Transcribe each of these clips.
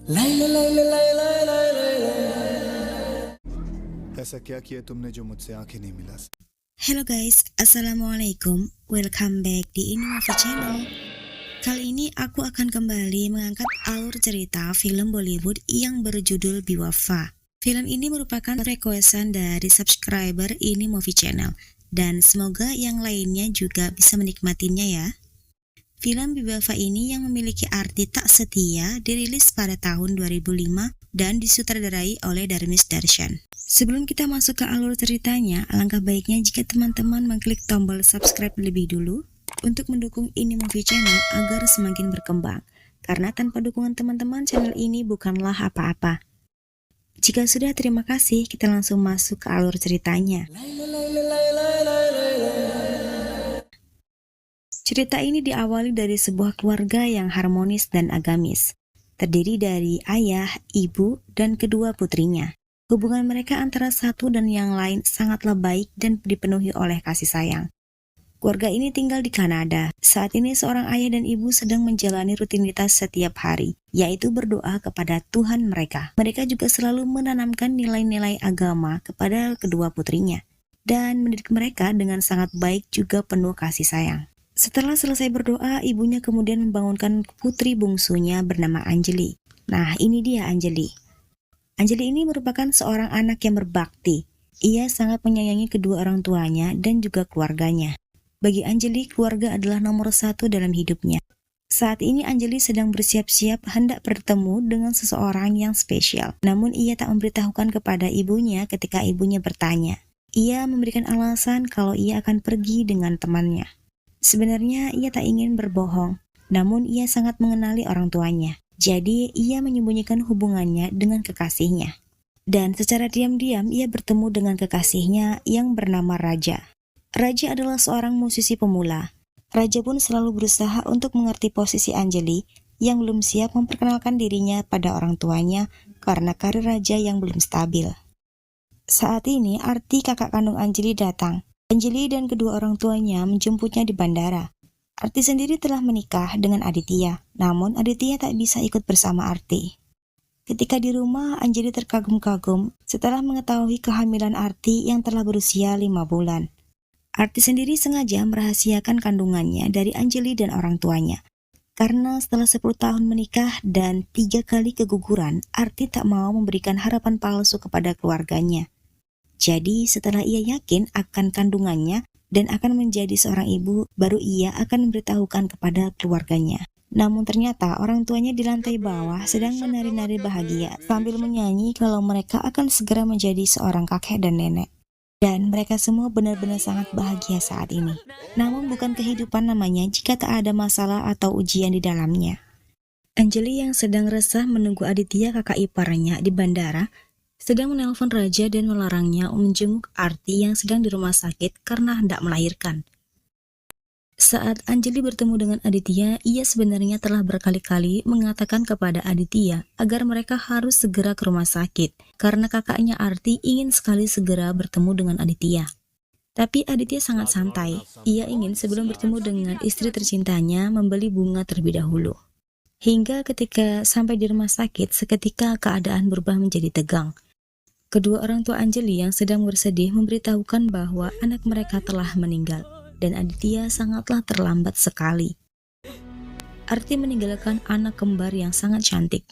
लाइला लाइला लाइला लाइला ऐसा क्या किया तुमने जो मुझसे आंखें नहीं मिला सकी? Hello guys, Assalamualaikum. Welcome back di Inovafi Channel. Kali ini aku akan kembali mengangkat alur cerita film Bollywood yang berjudul Bewafa. Film ini merupakan requestan dari subscriber Inovafi Channel, dan semoga yang lainnya juga bisa menikmatinya ya. Film Bewafa ini yang memiliki arti tak setia dirilis pada tahun 2005 dan disutradarai oleh Dharmesh Darshan. Sebelum kita masuk ke alur ceritanya, alangkah baiknya jika teman-teman mengklik tombol subscribe lebih dulu untuk mendukung Inovafi Channel agar semakin berkembang. Karena tanpa dukungan teman-teman, channel ini bukanlah apa-apa. Jika sudah, terima kasih. Kita langsung masuk ke alur ceritanya. Cerita ini diawali dari sebuah keluarga yang harmonis dan agamis, terdiri dari ayah, ibu, dan kedua putrinya. Hubungan mereka antara satu dan yang lain sangatlah baik dan dipenuhi oleh kasih sayang. Keluarga ini tinggal di Kanada. Saat ini seorang ayah dan ibu sedang menjalani rutinitas setiap hari, yaitu berdoa kepada Tuhan mereka. Mereka juga selalu menanamkan nilai-nilai agama kepada kedua putrinya, dan mendidik mereka dengan sangat baik juga penuh kasih sayang. Setelah selesai berdoa, ibunya kemudian membangunkan putri bungsunya bernama Anjali. Nah, ini dia Anjali. Anjali ini merupakan seorang anak yang berbakti. Ia sangat menyayangi kedua orang tuanya dan juga keluarganya. Bagi Anjali, keluarga adalah nomor satu dalam hidupnya. Saat ini Anjali sedang bersiap-siap hendak bertemu dengan seseorang yang spesial. Namun ia tak memberitahukan kepada ibunya ketika ibunya bertanya. Ia memberikan alasan kalau ia akan pergi dengan temannya. Sebenarnya ia tak ingin berbohong, namun ia sangat mengenali orang tuanya. Jadi ia menyembunyikan hubungannya dengan kekasihnya. Dan secara diam-diam ia bertemu dengan kekasihnya yang bernama Raja. Raja adalah seorang musisi pemula. Raja pun selalu berusaha untuk mengerti posisi Anjali yang belum siap memperkenalkan dirinya pada orang tuanya karena karir Raja yang belum stabil. Saat ini Arti, kakak kandung Anjali, datang. Anjali dan kedua orang tuanya menjemputnya di bandara. Arti sendiri telah menikah dengan Aditya, namun Aditya tak bisa ikut bersama Arti. Ketika di rumah, Anjali terkagum-kagum setelah mengetahui kehamilan Arti yang telah berusia 5 bulan. Arti sendiri sengaja merahasiakan kandungannya dari Anjali dan orang tuanya. Karena setelah 10 tahun menikah dan 3 kali keguguran, Arti tak mau memberikan harapan palsu kepada keluarganya. Jadi setelah ia yakin akan kandungannya dan akan menjadi seorang ibu, baru ia akan memberitahukan kepada keluarganya. Namun ternyata orang tuanya di lantai bawah sedang menari-nari bahagia sambil menyanyi kalau mereka akan segera menjadi seorang kakek dan nenek. Dan mereka semua benar-benar sangat bahagia saat ini. Namun bukan kehidupan namanya jika tak ada masalah atau ujian di dalamnya. Anjali yang sedang resah menunggu Aditya, kakak iparnya, di bandara, sedang menelpon Raja dan melarangnya menjenguk Arti yang sedang di rumah sakit karena hendak melahirkan. Saat Anjali bertemu dengan Aditya, ia sebenarnya telah berkali-kali mengatakan kepada Aditya agar mereka harus segera ke rumah sakit karena kakaknya Arti ingin sekali segera bertemu dengan Aditya. Tapi Aditya sangat santai. Ia ingin sebelum bertemu dengan istri tercintanya membeli bunga terlebih dahulu. Hingga ketika sampai di rumah sakit, seketika keadaan berubah menjadi tegang. Kedua orang tua Anjali yang sedang bersedih memberitahukan bahwa anak mereka telah meninggal, dan Aditya sangatlah terlambat sekali. Arti meninggalkan anak kembar yang sangat cantik.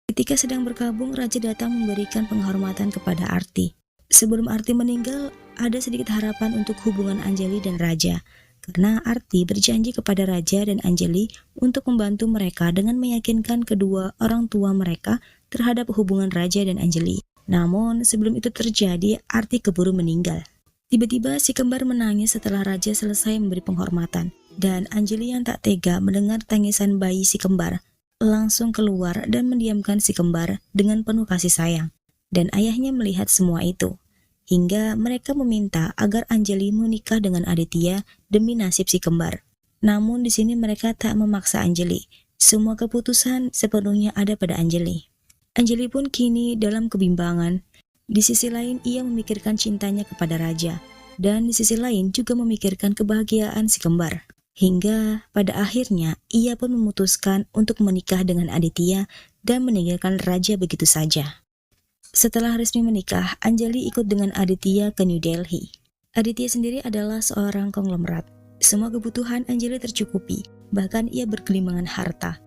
Ketika sedang berkabung, Raja datang memberikan penghormatan kepada Arti. Sebelum Arti meninggal, ada sedikit harapan untuk hubungan Anjali dan Raja, karena Arti berjanji kepada Raja dan Anjali untuk membantu mereka dengan meyakinkan kedua orang tua mereka terhadap hubungan Raja dan Anjali. Namun sebelum itu terjadi, Arti keburu meninggal. Tiba-tiba si kembar menangis setelah Raja selesai memberi penghormatan, dan Anjali yang tak tega mendengar tangisan bayi si kembar langsung keluar dan mendiamkan si kembar dengan penuh kasih sayang. Dan ayahnya melihat semua itu, hingga mereka meminta agar Anjali menikah dengan Aditya demi nasib si kembar. Namun di sini mereka tak memaksa Anjali. Semua keputusan sepenuhnya ada pada Anjali. Anjali pun kini dalam kebimbangan. Di sisi lain ia memikirkan cintanya kepada Raja, dan di sisi lain juga memikirkan kebahagiaan si kembar. Hingga pada akhirnya ia pun memutuskan untuk menikah dengan Aditya dan meninggalkan Raja begitu saja. Setelah resmi menikah, Anjali ikut dengan Aditya ke New Delhi. Aditya sendiri adalah seorang konglomerat. Semua kebutuhan Anjali tercukupi, bahkan ia bergelimbangan harta.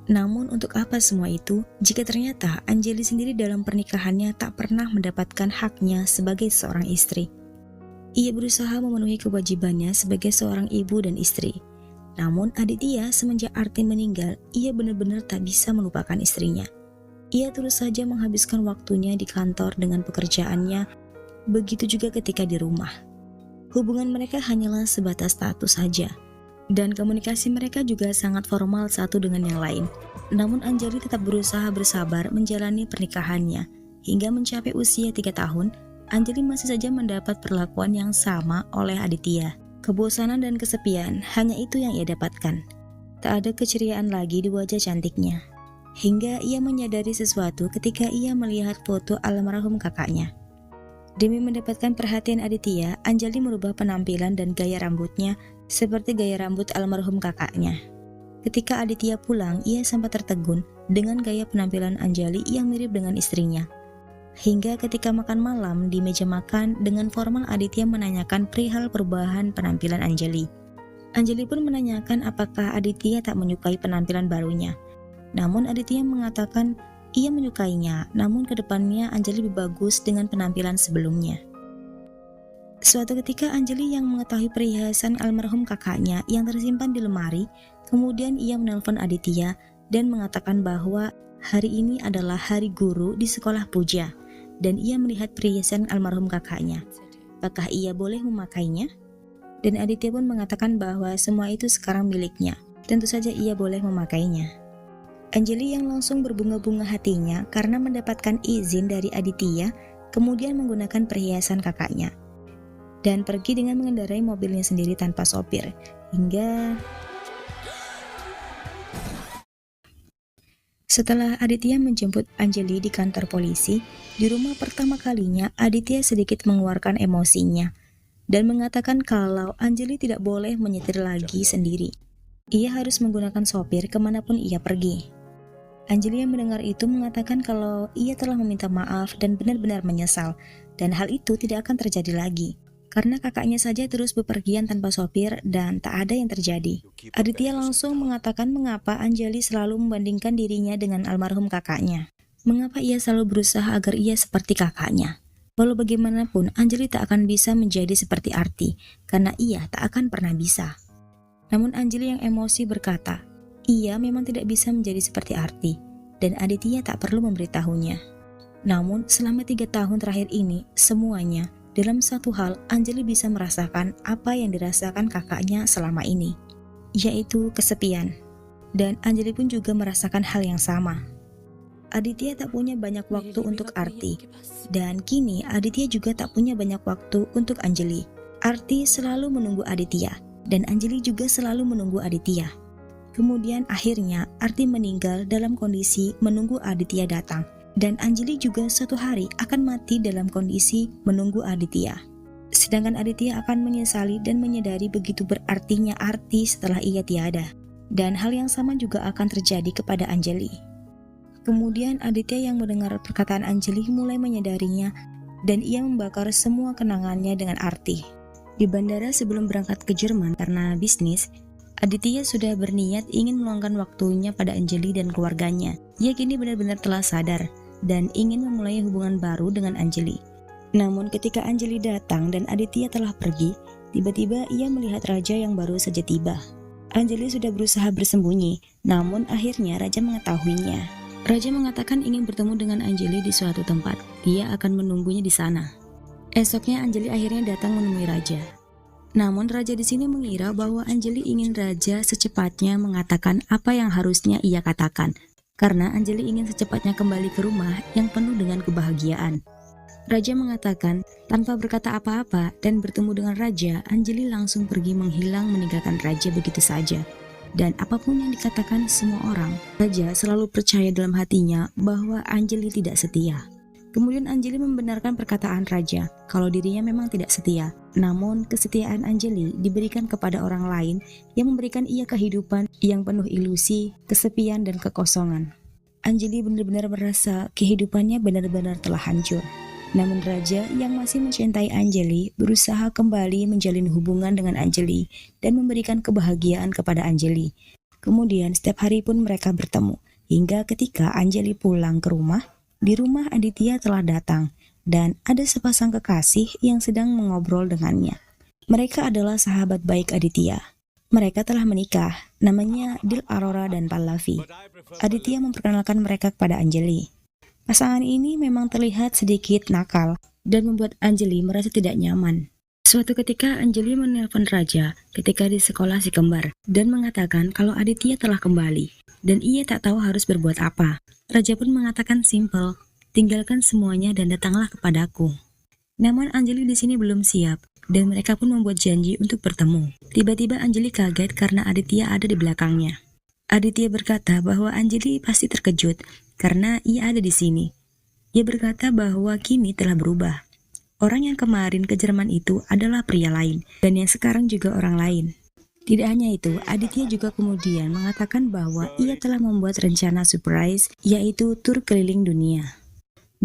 Namun untuk apa semua itu, jika ternyata Anjali sendiri dalam pernikahannya tak pernah mendapatkan haknya sebagai seorang istri. Ia berusaha memenuhi kewajibannya sebagai seorang ibu dan istri. Namun Aditya semenjak Arti meninggal, ia benar-benar tak bisa melupakan istrinya. Ia terus saja menghabiskan waktunya di kantor dengan pekerjaannya, begitu juga ketika di rumah. Hubungan mereka hanyalah sebatas status saja. Dan komunikasi mereka juga sangat formal satu dengan yang lain. Namun Anjali tetap berusaha bersabar menjalani pernikahannya. Hingga mencapai usia 3 tahun, Anjali masih saja mendapat perlakuan yang sama oleh Aditya. Kebosanan dan kesepian, hanya itu yang ia dapatkan. Tak ada keceriaan lagi di wajah cantiknya. Hingga ia menyadari sesuatu ketika ia melihat foto almarhum kakaknya. Demi mendapatkan perhatian Aditya, Anjali merubah penampilan dan gaya rambutnya seperti gaya rambut almarhum kakaknya. Ketika Aditya pulang, ia sempat tertegun dengan gaya penampilan Anjali yang mirip dengan istrinya. Hingga ketika makan malam di meja makan, dengan formal Aditya menanyakan perihal perubahan penampilan Anjali. Anjali pun menanyakan apakah Aditya tak menyukai penampilan barunya. Namun Aditya mengatakan ia menyukainya, namun kedepannya Anjali lebih bagus dengan penampilan sebelumnya. Suatu ketika Anjali yang mengetahui perhiasan almarhum kakaknya yang tersimpan di lemari, kemudian ia menelpon Aditya dan mengatakan bahwa hari ini adalah hari guru di sekolah puja dan ia melihat perhiasan almarhum kakaknya. Apakah ia boleh memakainya? Dan Aditya pun mengatakan bahwa semua itu sekarang miliknya, tentu saja ia boleh memakainya. Anjali yang langsung berbunga-bunga hatinya karena mendapatkan izin dari Aditya, kemudian menggunakan perhiasan kakaknya dan pergi dengan mengendarai mobilnya sendiri tanpa sopir, hingga setelah Aditya menjemput Anjali di kantor polisi, di rumah pertama kalinya Aditya sedikit mengeluarkan emosinya dan mengatakan kalau Anjali tidak boleh menyetir lagi sendiri. Ia harus menggunakan sopir kemanapun ia pergi. Anjali yang mendengar itu mengatakan kalau ia telah meminta maaf dan benar-benar menyesal, dan hal itu tidak akan terjadi lagi. Karena kakaknya saja terus bepergian tanpa sopir dan tak ada yang terjadi. Aditya langsung mengatakan mengapa Anjali selalu membandingkan dirinya dengan almarhum kakaknya. Mengapa ia selalu berusaha agar ia seperti kakaknya. Walau bagaimanapun Anjali tak akan bisa menjadi seperti Arti, karena ia tak akan pernah bisa. Namun Anjali yang emosi berkata, ia memang tidak bisa menjadi seperti Arti, dan Aditya tak perlu memberitahunya. Namun selama 3 tahun terakhir ini, semuanya dalam satu hal, Anjali bisa merasakan apa yang dirasakan kakaknya selama ini, yaitu kesepian. Dan Anjali pun juga merasakan hal yang sama. Aditya tak punya banyak waktu untuk Arti, dan kini Aditya juga tak punya banyak waktu untuk Anjali. Arti selalu menunggu Aditya, dan Anjali juga selalu menunggu Aditya. Kemudian akhirnya Arti meninggal dalam kondisi menunggu Aditya datang. Dan Anjali juga suatu hari akan mati dalam kondisi menunggu Aditya. Sedangkan Aditya akan menyesali dan menyadari begitu berartinya Arti setelah ia tiada. Dan hal yang sama juga akan terjadi kepada Anjali. Kemudian Aditya yang mendengar perkataan Anjali mulai menyadarinya dan ia membakar semua kenangannya dengan Arti. Di bandara sebelum berangkat ke Jerman karena bisnis, Aditya sudah berniat ingin meluangkan waktunya pada Anjali dan keluarganya. Ia kini benar-benar telah sadar dan ingin memulai hubungan baru dengan Anjali. Namun ketika Anjali datang dan Aditya telah pergi, tiba-tiba ia melihat Raja yang baru saja tiba. Anjali sudah berusaha bersembunyi, namun akhirnya Raja mengetahuinya. Raja mengatakan ingin bertemu dengan Anjali di suatu tempat. Dia akan menunggunya di sana. Esoknya Anjali akhirnya datang menemui Raja. Namun Raja di sini mengira bahwa Anjali ingin Raja secepatnya mengatakan apa yang harusnya ia katakan. Karena Anjali ingin secepatnya kembali ke rumah yang penuh dengan kebahagiaan. Raja mengatakan tanpa berkata apa-apa dan bertemu dengan Raja, Anjali langsung pergi menghilang meninggalkan Raja begitu saja. Dan apapun yang dikatakan semua orang, Raja selalu percaya dalam hatinya bahwa Anjali tidak setia. Kemudian Anjali membenarkan perkataan Raja kalau dirinya memang tidak setia. Namun kesetiaan Anjali diberikan kepada orang lain yang memberikan ia kehidupan yang penuh ilusi, kesepian dan kekosongan. Anjali benar-benar merasa kehidupannya benar-benar telah hancur. Namun Raja yang masih mencintai Anjali berusaha kembali menjalin hubungan dengan Anjali dan memberikan kebahagiaan kepada Anjali. Kemudian setiap hari pun mereka bertemu, hingga ketika Anjali pulang ke rumah, di rumah Aditya telah datang dan ada sepasang kekasih yang sedang mengobrol dengannya. Mereka adalah sahabat baik Aditya. Mereka telah menikah, namanya Dil Aurora dan Pallavi. Aditya memperkenalkan mereka kepada Anjali. Pasangan ini memang terlihat sedikit nakal dan membuat Anjali merasa tidak nyaman. Suatu ketika Anjali menelpon Raja ketika di sekolah si kembar dan mengatakan kalau Aditya telah kembali dan ia tak tahu harus berbuat apa. Raja pun mengatakan simple, tinggalkan semuanya dan datanglah kepadaku. Namun Anjali di sini belum siap dan mereka pun membuat janji untuk bertemu. Tiba-tiba Anjali kaget karena Aditya ada di belakangnya. Aditya berkata bahwa Anjali pasti terkejut karena ia ada di sini. Ia berkata bahwa kini telah berubah. Orang yang kemarin ke Jerman itu adalah pria lain dan yang sekarang juga orang lain. Tidak hanya itu, Aditya juga kemudian mengatakan bahwa ia telah membuat rencana surprise, yaitu tur keliling dunia.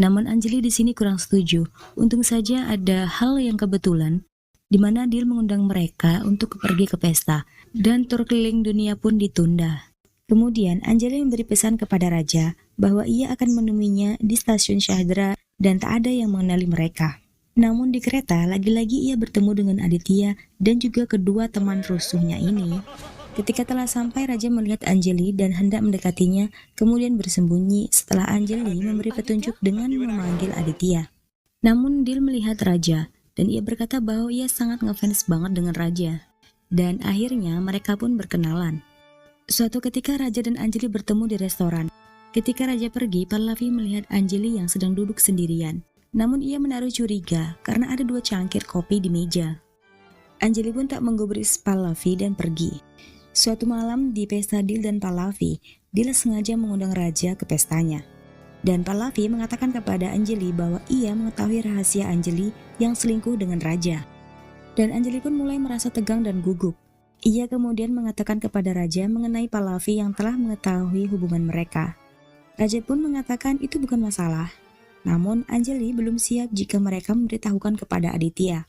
Namun Anjali di sini kurang setuju. Untung saja ada hal yang kebetulan di mana Dil mengundang mereka untuk pergi ke pesta dan tur keliling dunia pun ditunda. Kemudian Anjali memberi pesan kepada Raja bahwa ia akan menemuinya di stasiun Syahdra dan tak ada yang mengenali mereka. Namun di kereta lagi-lagi ia bertemu dengan Aditya dan juga kedua teman rusuhnya ini. Ketika telah sampai, Raja melihat Anjali dan hendak mendekatinya, kemudian bersembunyi setelah Anjali memberi petunjuk dengan memanggil Aditya. Namun Dil melihat Raja dan ia berkata bahwa ia sangat ngefans banget dengan Raja. Dan akhirnya mereka pun berkenalan. Suatu ketika Raja dan Anjali bertemu di restoran. Ketika Raja pergi, Pallavi melihat Anjali yang sedang duduk sendirian. Namun ia menaruh curiga karena ada 2 cangkir kopi di meja. Anjali pun tak menggubris Pallavi dan pergi. Suatu malam di pesta Dil dan Pallavi, Dil sengaja mengundang Raja ke pestanya. Dan Pallavi mengatakan kepada Anjali bahwa ia mengetahui rahasia Anjali yang selingkuh dengan Raja. Dan Anjali pun mulai merasa tegang dan gugup. Ia kemudian mengatakan kepada Raja mengenai Pallavi yang telah mengetahui hubungan mereka. Raja pun mengatakan itu bukan masalah. Namun Anjali belum siap jika mereka memberitahukan kepada Aditya.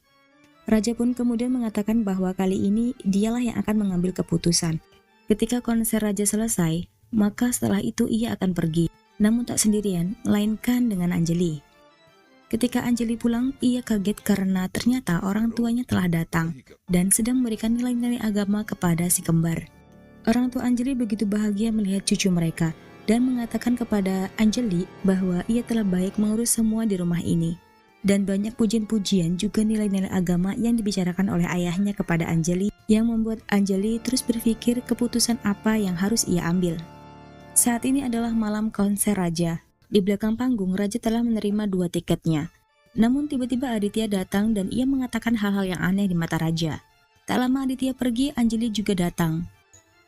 Raja pun kemudian mengatakan bahwa kali ini dialah yang akan mengambil keputusan. Ketika konser Raja selesai, maka setelah itu ia akan pergi. Namun tak sendirian, melainkan dengan Anjali. Ketika Anjali pulang, ia kaget karena ternyata orang tuanya telah datang dan sedang memberikan nilai-nilai agama kepada si kembar. Orang tua Anjali begitu bahagia melihat cucu mereka dan mengatakan kepada Anjali bahwa ia telah baik mengurus semua di rumah ini. Dan banyak pujian-pujian juga nilai-nilai agama yang dibicarakan oleh ayahnya kepada Anjali yang membuat Anjali terus berpikir keputusan apa yang harus ia ambil. Saat ini adalah malam konser Raja. Di belakang panggung, Raja telah menerima 2 tiketnya. Namun tiba-tiba Aditya datang dan ia mengatakan hal-hal yang aneh di mata Raja. Tak lama Aditya pergi, Anjali juga datang.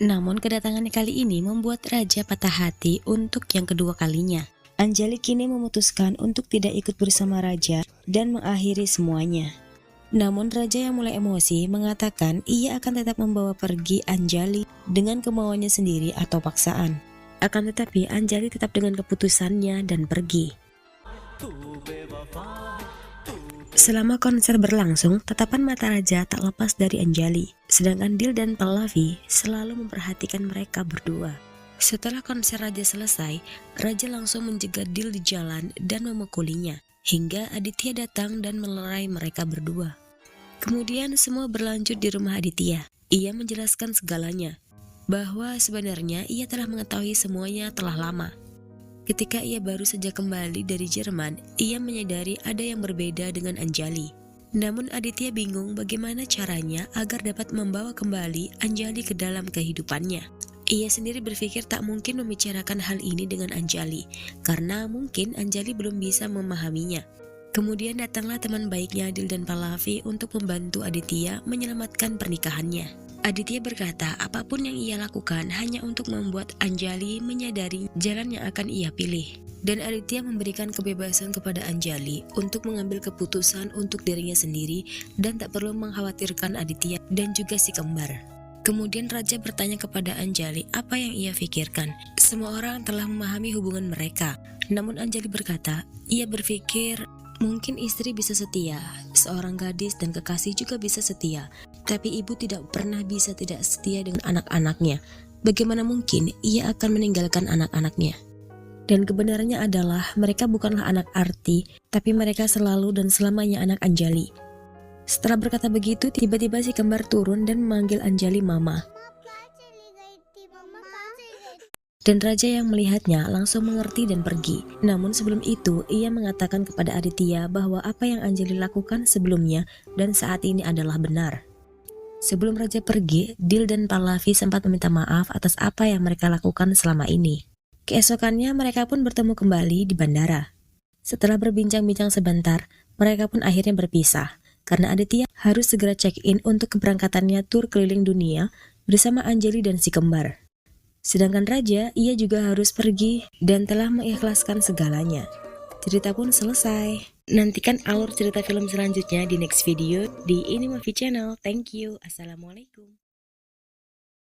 Namun kedatangannya kali ini membuat Raja patah hati untuk yang kedua kalinya. Anjali kini memutuskan untuk tidak ikut bersama Raja dan mengakhiri semuanya. Namun Raja yang mulai emosi mengatakan ia akan tetap membawa pergi Anjali dengan kemauannya sendiri atau paksaan. Akan tetapi Anjali tetap dengan keputusannya dan pergi. Selama konser berlangsung, tatapan mata Raja tak lepas dari Anjali. Sedangkan Dil dan Pallavi selalu memperhatikan mereka berdua. Setelah konser Raja selesai, Raja langsung menjegat Dil di jalan dan memukulinya. Hingga Aditya datang dan melerai mereka berdua. Kemudian semua berlanjut di rumah Aditya. Ia menjelaskan segalanya. Bahwa sebenarnya ia telah mengetahui semuanya telah lama. Ketika ia baru saja kembali dari Jerman, ia menyadari ada yang berbeda dengan Anjali. Namun Aditya bingung bagaimana caranya agar dapat membawa kembali Anjali ke dalam kehidupannya. Ia sendiri berpikir tak mungkin membicarakan hal ini dengan Anjali, karena mungkin Anjali belum bisa memahaminya. Kemudian datanglah teman baiknya Dil dan Pallavi untuk membantu Aditya menyelamatkan pernikahannya. Aditya berkata apapun yang ia lakukan hanya untuk membuat Anjali menyadari jalan yang akan ia pilih. Dan Aditya memberikan kebebasan kepada Anjali untuk mengambil keputusan untuk dirinya sendiri dan tak perlu mengkhawatirkan Aditya dan juga si kembar. Kemudian Raja bertanya kepada Anjali apa yang ia pikirkan. Semua orang telah memahami hubungan mereka. Namun Anjali berkata, ia berpikir mungkin istri bisa setia, seorang gadis dan kekasih juga bisa setia. Tapi ibu tidak pernah bisa tidak setia dengan anak-anaknya. Bagaimana mungkin ia akan meninggalkan anak-anaknya? Dan kebenarannya adalah mereka bukanlah anak Arti, tapi mereka selalu dan selamanya anak Anjali. Setelah berkata begitu, tiba-tiba si kembar turun dan memanggil Anjali mama. Dan Raja yang melihatnya langsung mengerti dan pergi. Namun sebelum itu, ia mengatakan kepada Aditya bahwa apa yang Anjali lakukan sebelumnya dan saat ini adalah benar. Sebelum Raja pergi, Dil dan Pallavi sempat meminta maaf atas apa yang mereka lakukan selama ini. Keesokannya mereka pun bertemu kembali di bandara. Setelah berbincang-bincang sebentar, mereka pun akhirnya berpisah. Karena Aditya harus segera check-in untuk keberangkatannya tur keliling dunia bersama Anjali dan si kembar. Sedangkan Raja, ia juga harus pergi dan telah mengikhlaskan segalanya. Cerita pun selesai. Nantikan alur cerita film selanjutnya di next video di Ini Movie Channel. Thank you. Assalamualaikum.